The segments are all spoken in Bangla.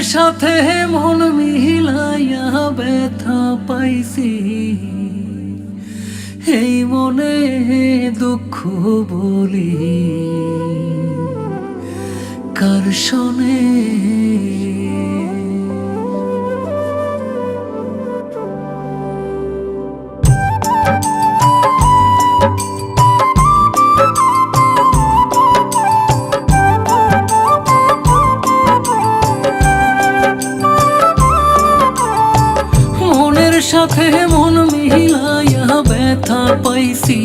সাথে মন মিলাইয়া ব্যথা পাইছি, এই মনে দুঃখ বলি কার শোনে। সাথে মন মিলাইয়া ব্যথা পাইছি,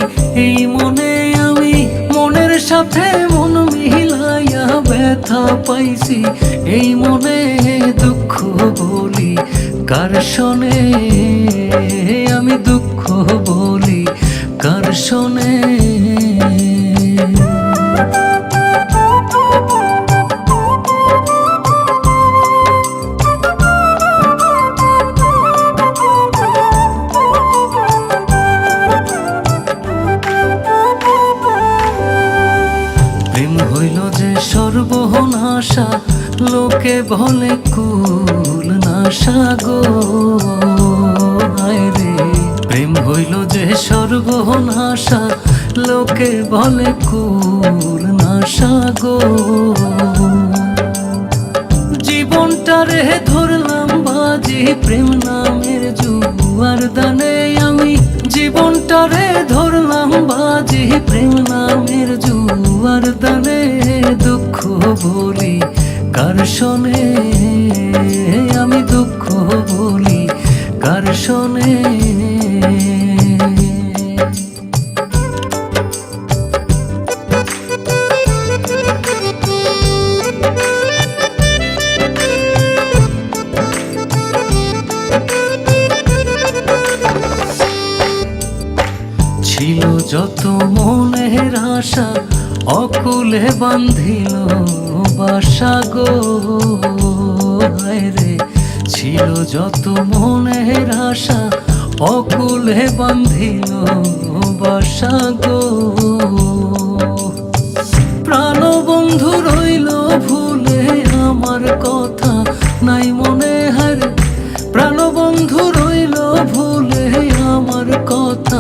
এই মনে আমি মনের সাথে মন মিলাইয়া ব্যথা পাইছি, এই মনে দুঃখ বলি কার শোনে, আমি দুঃখ বলি কার শোনে। প্রেম হইল যে সর্বনাশা, লোকে বলে কুল নাশা গো, হায় রে। প্রেম হইল যে সর্বনাশা, লোকে বলে কুল নাশা গো। জীবনটারে ধরলাম বাজি প্রেম নামের জুয়ার দানে, আমি জীবনটারে ধরলাম বাজি প্রেম নামের জুয়ার দানে, দুঃখ বলি কার শোনে, আমি দুঃখ বলি কার শোনে। ছিল যত মনের আশা, অকুলে বান্ধিল বাসা গো, হায় রে। ছিল যত মনের আশা, অকুলে বান্ধিল বাসা গো। প্রাণবন্ধু রইল ভুলে আমার কথা নাই মনে, হায় প্রাণবন্ধু রইল ভুলে আমার কথা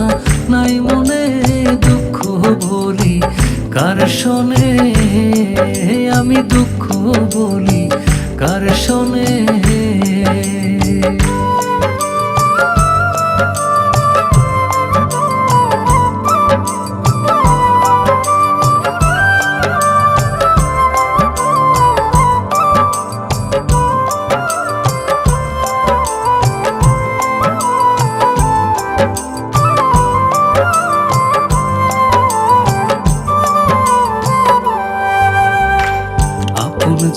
নাই মনে, দুঃখ বলি কার শোনে, আমি দুঃখ বলি কার শোনে।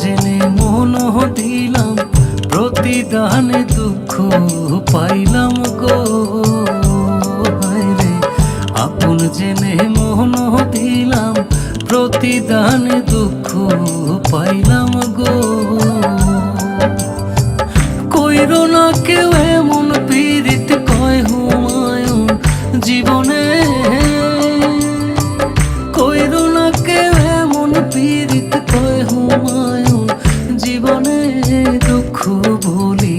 জেনে মন দিলাম প্রতিদানে দুঃখ পাইলাম গো, হায় রে। আপন জেনে মন দিলাম প্রতিদানে দুঃখ পাইলাম গো। কইরো না কেউ এমন পীড়িত কয় হুমায়ুন জীবনে, কইরো না কেউ এমন পীড়িত কয় হুমায়ুন জীবনে, দুঃখ বলি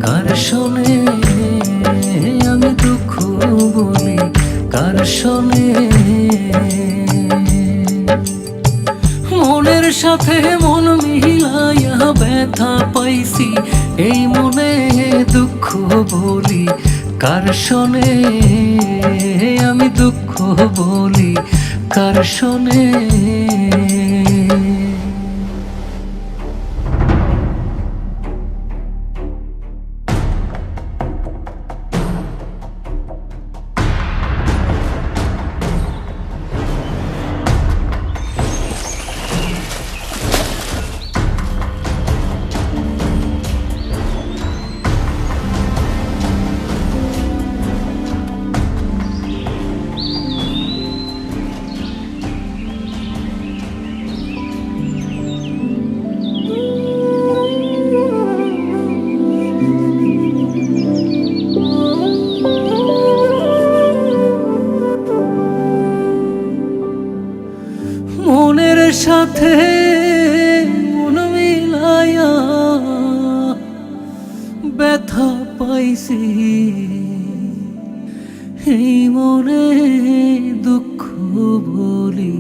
কার শোনে, আমি দুঃখ বলি কার শোনে। মনের সাথে মন মিলাইয়া ব্যথা পাইছি, এই মনে দুঃখ বলি কার শোনে, আমি দুঃখ বলি কার শোনে। সাথে মন মিলায়া ব্যথা পাইছি, এই মনে দুঃখ বলি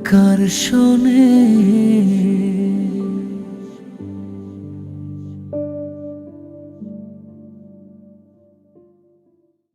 কার শোনে।